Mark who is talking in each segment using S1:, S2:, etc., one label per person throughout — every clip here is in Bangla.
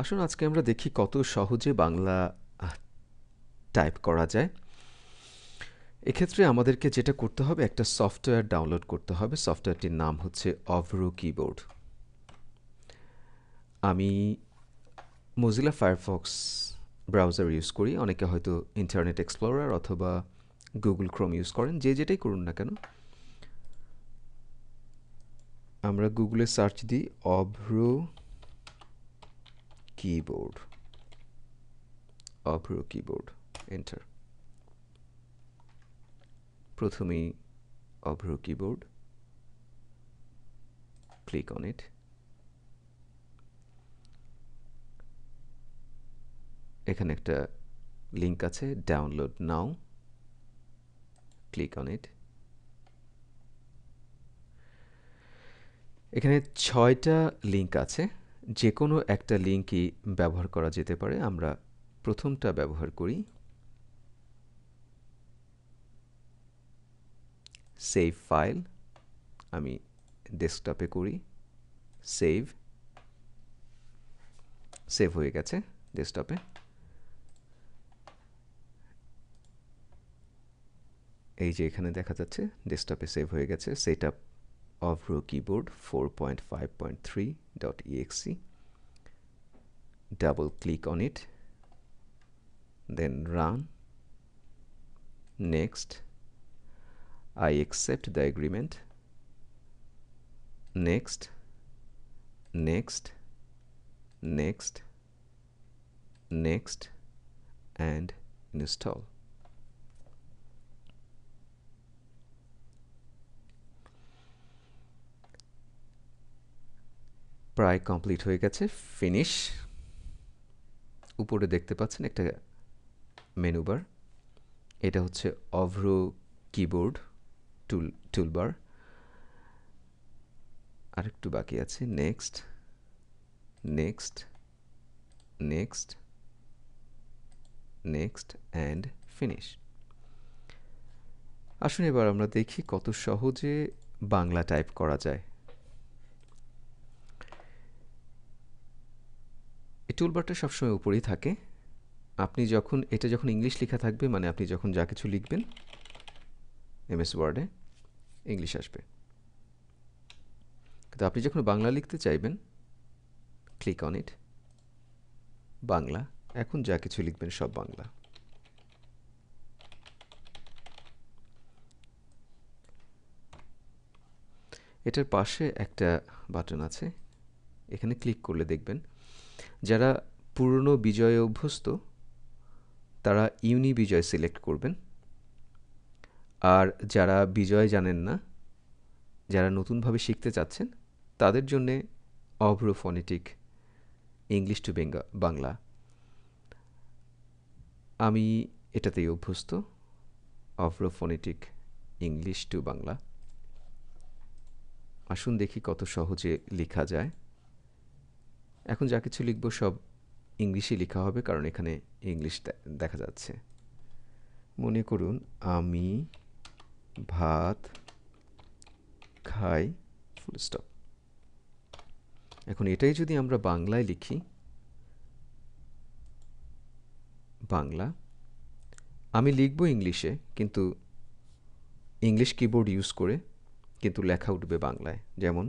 S1: আসুন আজকে আমরা দেখি কত সহজে বাংলা টাইপ করা যায়। এক্ষেত্রে আমাদেরকে যেটা করতে হবে একটা সফটওয়্যার ডাউনলোড করতে হবে। সফটওয়্যারটির নাম হচ্ছে অভ্রু কিবোর্ড। আমি মজিলা ফায়ারফক্স ব্রাউজার ইউজ করি। অনেকে হয়তো ইন্টারনেট এক্সপ্লোরার অথবা গুগল ক্রোম ইউজ করেন, যে যেটাই করুন না কেন। আমরা গুগলে সার্চ দিই অভ্রু কিবোর্ড, অভ্রু কিবোর্ড, এন্টার। প্রথমেই অভ্রু কিবোর্ড, ক্লিক অন ইট। এখানে একটা লিঙ্ক আছে, download now, click on it. এখানে ৬টা লিঙ্ক আছে, যে কোনো একটা লিঙ্কই ব্যবহার করা যেতে পারে। আমরা প্রথমটা ব্যবহার করি, সেভ ফাইল। আমি ডেস্কটপে করি, সেভ হয়ে গেছে ডেস্কটপে। এই যে এখানে দেখা যাচ্ছে ডেস্কটপে সেভ হয়ে গেছে। Setup Avro keyboard 4.5.3.exe, double click on it, then run, next, I accept the agreement, next, next, next, next, and install. প্রায় কমপ্লিট হয়ে গেছে, ফিনিশ। উপরে দেখতে পাচ্ছেন একটা মেনু বার, এটা হচ্ছে অভ্রু কিবোর্ড টুলবার। আরেকটু বাকি আছে, next, next, next, next and finish. আসুন এবার আমরা দেখি কত সহজে বাংলা টাইপ করা যায়। এই টুলবারটা সবসময় উপরেই থাকে। আপনি যখন ইংলিশ লেখা থাকবে, মানে আপনি যখন যা কিছু লিখবেন এমএস ওয়ার্ডে, ইংলিশ আসবে। কিন্তু আপনি যখন বাংলা লিখতে চাইবেন, ক্লিক অন ইট, বাংলা। এখন যা কিছু লিখবেন সব বাংলা। এটার পাশে একটা বাটন আছে, এখানে ক্লিক করলে দেখবেন যারা পুরনো বিজয়ে অভ্যস্ত তারা ইউনি বিজয় সিলেক্ট করবেন। আর যারা বিজয় জানেন না, যারা নতুনভাবে শিখতে চাচ্ছেন, তাদের জন্যে অভ্রু ফনেটিক ইংলিশ টু বাংলা। আমি এটাতেই অভ্যস্ত, অভ্রু ফনেটিক ইংলিশ টু বাংলা। আসুন দেখি কত সহজে লেখা যায়। এখন যা কিছু লিখব সব ইংলিশে লেখা হবে, কারণ এখানে ইংলিশ দেখা যাচ্ছে। মনে করুন আমি ভাত খাই, ফুল স্টপ। এখন এটাই যদি আমরা বাংলায় লিখি, বাংলা, আমি লিখব ইংলিশে, কিন্তু ইংলিশ কিবোর্ড ইউজ করে, কিন্তু লেখা উঠবে বাংলায়। যেমন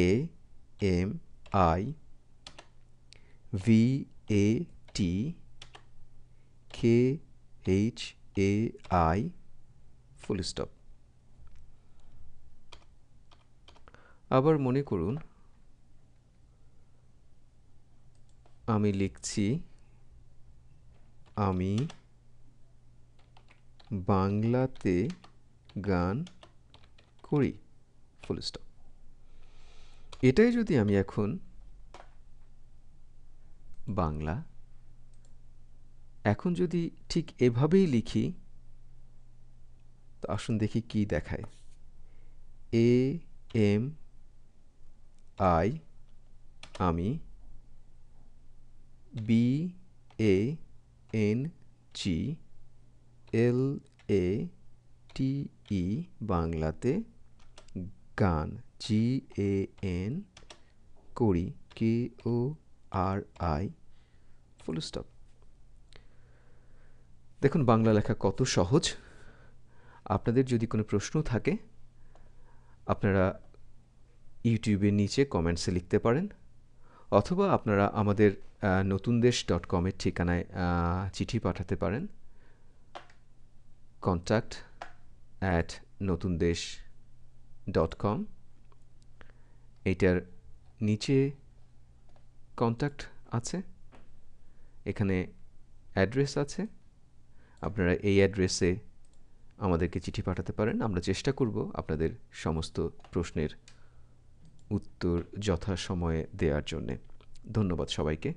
S1: AMIVATKHAI, ফুল স্টপ। আবার মনে করুন আমি লিখছি আমি বাংলাতে গান করি, ফুল স্টপ। এটাই যদি আমি এখন বাংলা, এখন যদি ঠিক এভাবেই লিখি, তো আসুন দেখি কি দেখায়। AMI, আমি, BANGLATE, বাংলাতে, গান, GAN, করি, RI ফুল স্টপ। দেখুন বাংলা লেখা কত সহজ। আপনাদের যদি কোনো প্রশ্ন থাকে আপনারা ইউটিউবের নিচে কমেন্টসে লিখতে পারেন, অথবা আপনারা আমাদের নতুনদেশ.com-এর ঠিকানায় চিঠি পাঠাতে পারেন, contact@notundesh.com। এইটার নিচে কন্ট্যাক্ট আছে, এখানে অ্যাড্রেস আছে, আপনারা এই অ্যাড্রেসে আমাদেরকে চিঠি পাঠাতে পারেন। আমরা চেষ্টা করব আপনাদের সমস্ত প্রশ্নের উত্তর যথাসময়ে দেওয়ার জন্যে। ধন্যবাদ সবাইকে।